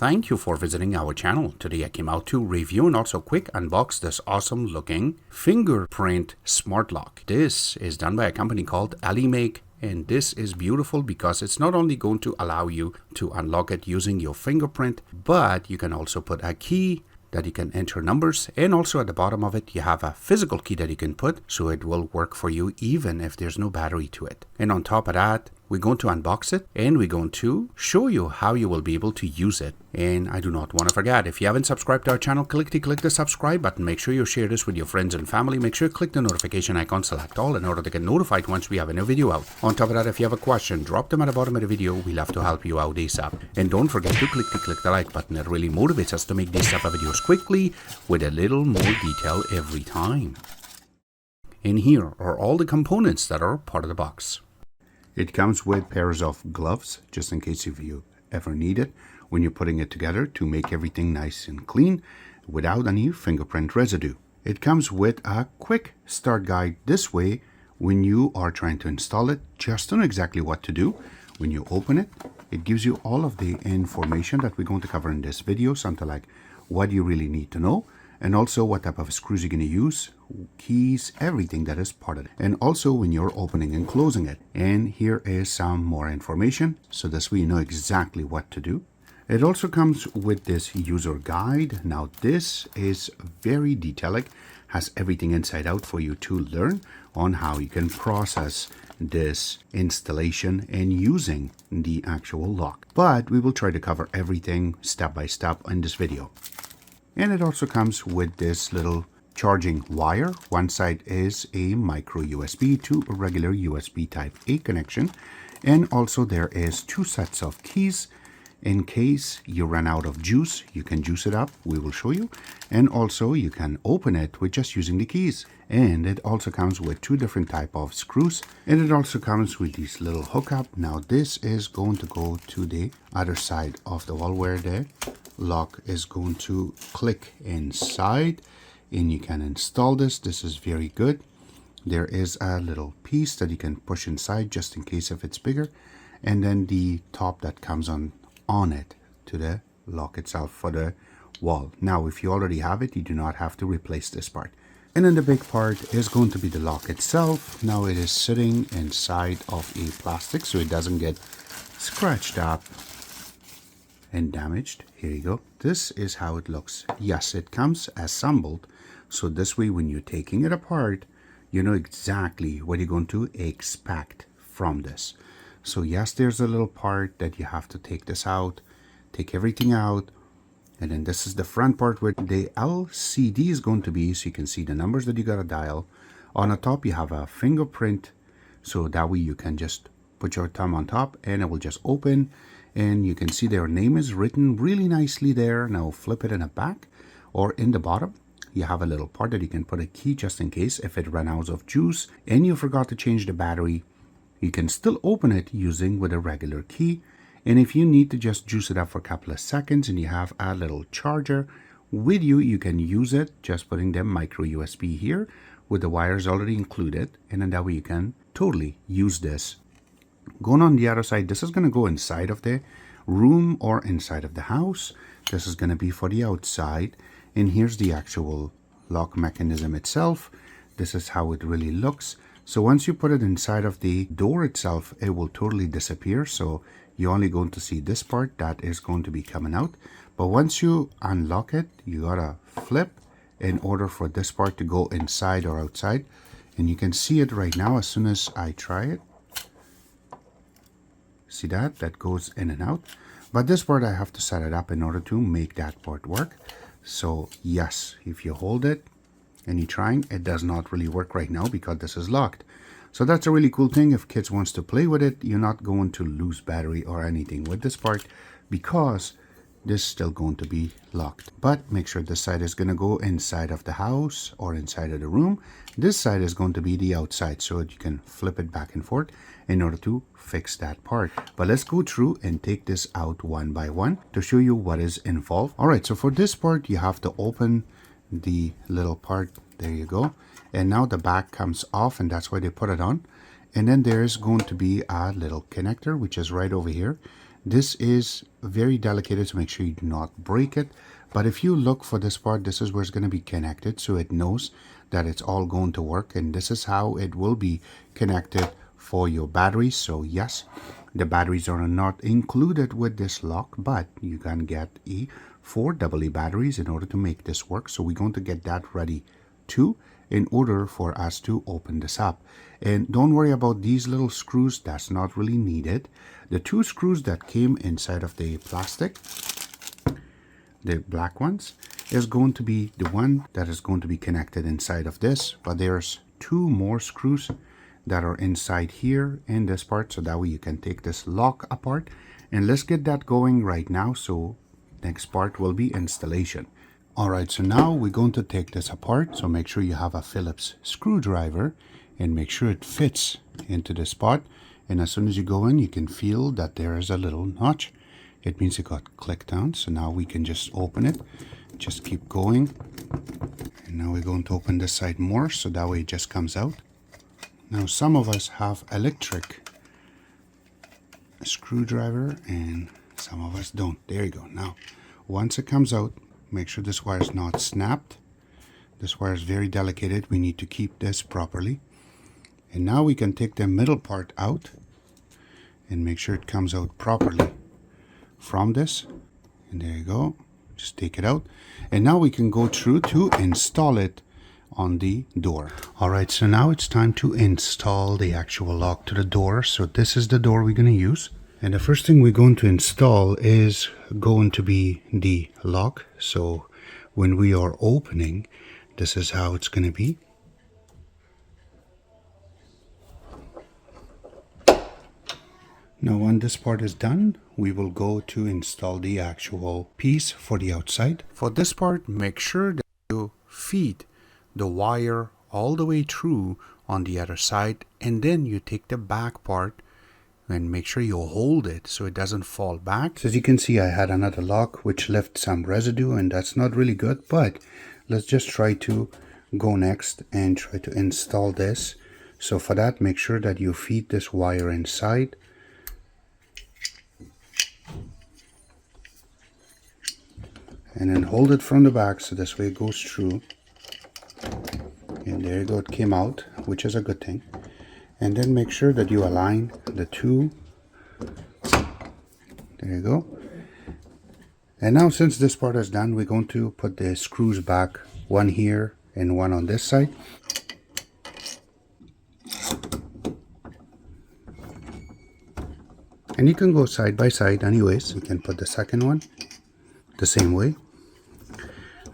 Thank you for visiting our channel. Today I came out to review and also quick unbox this awesome looking fingerprint smart lock. This is done by a company called Elemake, and this is beautiful because it's not only going to allow you to unlock it using your fingerprint, but you can also put a key that you can enter numbers, and also at the bottom of it you have a physical key that you can put, so it will work for you even if there's no battery to it. And on top of that, we're going to unbox it and we're going to show you how you will be able to use it. And I do not want to forget, if you haven't subscribed to our channel, click the subscribe button. Make sure you share this with your friends and family. Make sure you click the notification icon, select all in order to get notified once we have a new video out. On top of that, if you have a question, drop them at the bottom of the video. We love to help you out ASAP. And don't forget to click the like button. It really motivates us to make these type of videos quickly with a little more detail every time. And here are all the components that are part of the box. It comes with pairs of gloves, just in case if you ever need it when you're putting it together to make everything nice and clean without any fingerprint residue. It comes with a quick start guide. This way, when you are trying to install it, just know exactly what to do. When you open it, it gives you all of the information that we're going to cover in this video, something like what you really need to know, and also what type of screws you're going to use, keys, everything that is part of it. And also when you're opening and closing it. And here is some more information, so this way you know exactly what to do. It also comes with this user guide. Now this is very detailed, has everything inside out for you to learn on how you can process this installation and using the actual lock. But we will try to cover everything step by step in this video. And it also comes with this little charging wire. One side is a micro USB to a regular USB type A connection. And also there is two sets of keys. In case you run out of juice, you can juice it up. We will show you. And also you can open it with just using the keys. And it also comes with two different type of screws. And it also comes with this little hookup. Now this is going to go to the other side of the wall where the lock is going to click inside, and you can install this. This is very good. There is a little piece that you can push inside just in case if it's bigger, and then the top that comes on it to the lock itself for the wall. Now if you already have it, you do not have to replace this part. And then the big part is going to be the lock itself. Now it is sitting inside of a plastic so it doesn't get scratched up and damaged. Here you go. This is how it looks. Yes, it comes assembled, so this way when you're taking it apart, you know exactly what you're going to expect from this. So yes, there's a little part that you have to take this out, take everything out, and then this is the front part where the LCD is going to be, so you can see the numbers that you gotta dial. On the top you have a fingerprint, so that way you can just put your thumb on top and it will just open. And you can see their name is written really nicely there. Now flip it in the back or in the bottom. You have a little part that you can put a key just in case if it ran out of juice and you forgot to change the battery. You can still open it using with a regular key. And if you need to just juice it up for a couple of seconds and you have a little charger with you, you can use it just putting the micro USB here with the wires already included. And then that way you can totally use this. Going on the other side, this is going to go inside of the room or inside of the house. This is going to be for the outside. And here's the actual lock mechanism itself. This is how it really looks. So once you put it inside of the door itself, it will totally disappear. So you're only going to see this part that is going to be coming out. But once you unlock it, you gotta flip in order for this part to go inside or outside. And you can see it right now as soon as I try it. See that goes in and out, but this part I have to set it up in order to make that part work. So yes, if you hold it and you're trying, it does not really work right now because this is locked. So that's a really cool thing. If kids wants to play with it, you're not going to lose battery or anything with this part because this is still going to be locked. But make sure this side is going to go inside of the house or inside of the room. This side is going to be the outside, so that you can flip it back and forth in order to fix that part. But let's go through and take this out one by one to show you what is involved. All right, so for this part, you have to open the little part. There you go. And now the back comes off, and that's why they put it on. And then there's going to be a little connector, which is right over here. This is very delicate, so make sure you do not break it. But if you look for this part, this is where it's going to be connected, so it knows that it's all going to work, and this is how it will be connected for your batteries. So yes, the batteries are not included with this lock, but you can get four AA batteries in order to make this work. So we're going to get that ready too in order for us to open this up. And don't worry about these little screws, that's not really needed. The two screws that came inside of the plastic, the black ones, is going to be the one that is going to be connected inside of this, but there's two more screws that are inside here in this part, so that way you can take this lock apart. And let's get that going right now. So next part will be installation. Alright, so now we're going to take this apart, so make sure you have a Phillips screwdriver and make sure it fits into the spot. And as soon as you go in, you can feel that there is a little notch. It means it got clicked down, so now we can just open it. Just keep going. And now we're going to open this side more, so that way it just comes out. Now some of us have electric screwdriver and some of us don't. There you go. Now once it comes out, make sure this wire is not snapped. This wire is very delicate. We need to keep this properly. And now we can take the middle part out and make sure it comes out properly from this. And there you go. Just take it out. And now we can go through to install it on the door. Alright, so now it's time to install the actual lock to the door. So this is the door we're going to use. And the first thing we're going to install is going to be the lock. So when we are opening, this is how it's going to be. Now when this part is done, we will go to install the actual piece for the outside. For this part, make sure that you feed the wire all the way through on the other side, and then you take the back part and make sure you hold it so it doesn't fall back. So as you can see, I had another lock which left some residue, and that's not really good, but let's just try to go next and try to install this. So for that, make sure that you feed this wire inside. And then hold it from the back so this way it goes through. And there you go, it came out, which is a good thing. And then make sure that you align the two. There you go. And now since this part is done, we're going to put the screws back, one here and one on this side. And you can go side by side anyways. You can put the second one the same way.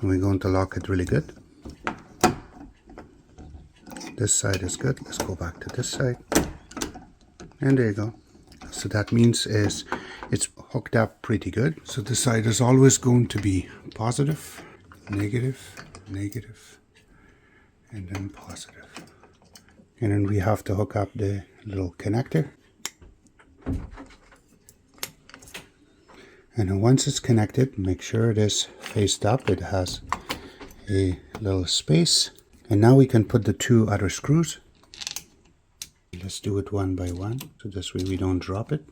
And we're going to lock it really good. This side is good. Let's go back to this side. And there you go. So that means is it's hooked up pretty good. So this side is always going to be positive, negative, negative, and then positive. And then we have to hook up the little connector. And then once it's connected, make sure it is faced up. It has a little space. And now we can put the two other screws. Let's do it one by one, so this way we don't drop it.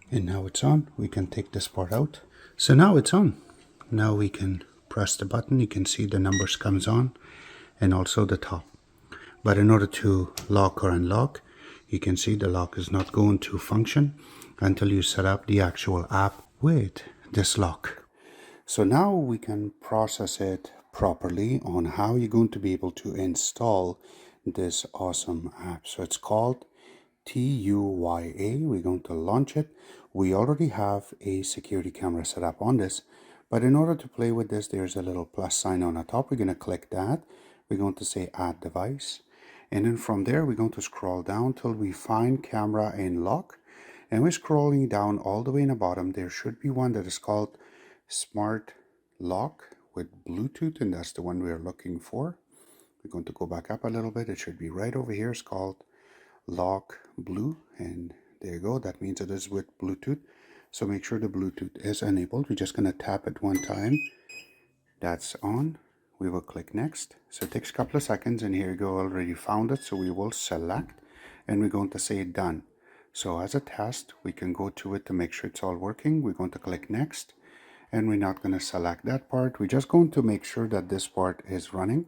And now it's on. We can take this part out. So now it's on. Now we can press the button. You can see the numbers comes on and also the top. But in order to lock or unlock, you can see the lock is not going to function until you set up the actual app with this lock. So now we can process it properly on how you're going to be able to install this awesome app. So it's called TUYA. We're going to launch it. We already have a security camera set up on this, but in order to play with this, there's a little plus sign on the top. We're going to click that. We're going to say add device. And then from there, we're going to scroll down till we find camera and lock. And we're scrolling down all the way in the bottom. There should be one that is called Smart Lock with Bluetooth, and that's the one we're looking for. We're going to go back up a little bit. It should be right over here. It's called Lock Blue, and there you go. That means it is with Bluetooth. So make sure the Bluetooth is enabled. We're just going to tap it one time. That's on. we will click next. So it takes a couple of seconds, and here you go, already found it. So we will select and we're going to say done. So as a test, we can go to it to make sure it's all working. We're going to click next, and we're not going to select that part. We're just going to make sure that this part is running.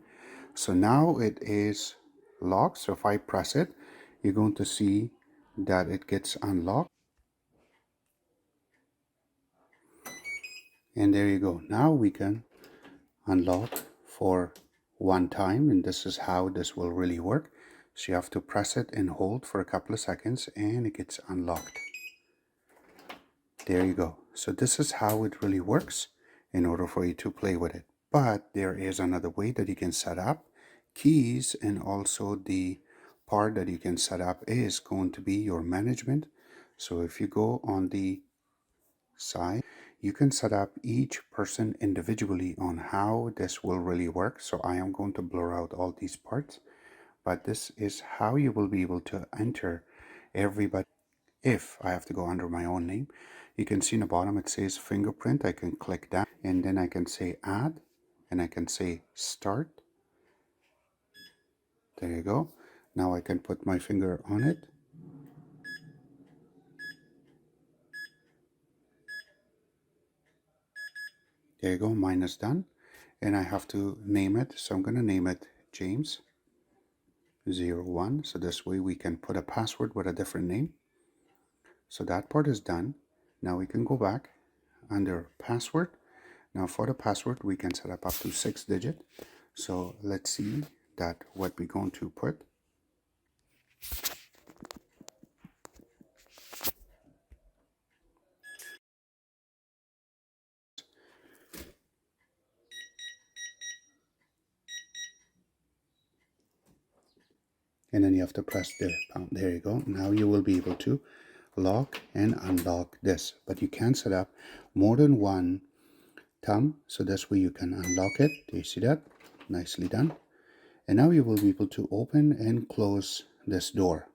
So now it is locked. So if I press it, you're going to see that it gets unlocked. And there you go. Now we can unlock for one time, and this is how this will really work. So you have to press it and hold for a couple of seconds, and it gets unlocked. There you go. So this is how it really works in order for you to play with it. But there is another way that you can set up keys, and also the part that you can set up is going to be your management. So if you go on the side, you can set up each person individually on how this will really work. So I am going to blur out all these parts, but this is how you will be able to enter everybody. If I have to go under my own name, you can see in the bottom it says fingerprint. I can click that, and then I can say add, and I can say start. There you go. Now I can put my finger on it. There you go, mine is done. And I have to name it. So I'm going to name it James 01. So this way we can put a password with a different name. So that part is done. Now we can go back under password. Now for the password, we can set up to 6 digits. So let's see that what we're going to put. And then you have to press the pound. There you go. Now you will be able to lock and unlock this. But you can set up more than one thumb, so this way you can unlock it. Do you see that? Nicely done. And now you will be able to open and close this door.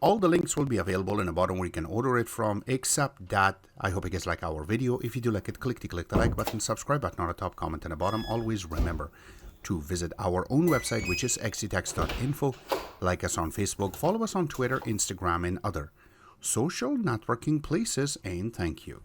All the links will be available in the bottom where you can order it from, except that I hope you guys like our video. If you do like it, click the like button, subscribe button on the top, comment in the bottom. Always remember to visit our own website, which is xctex.info. Like us on Facebook, follow us on Twitter, Instagram, and other social networking places, and thank you.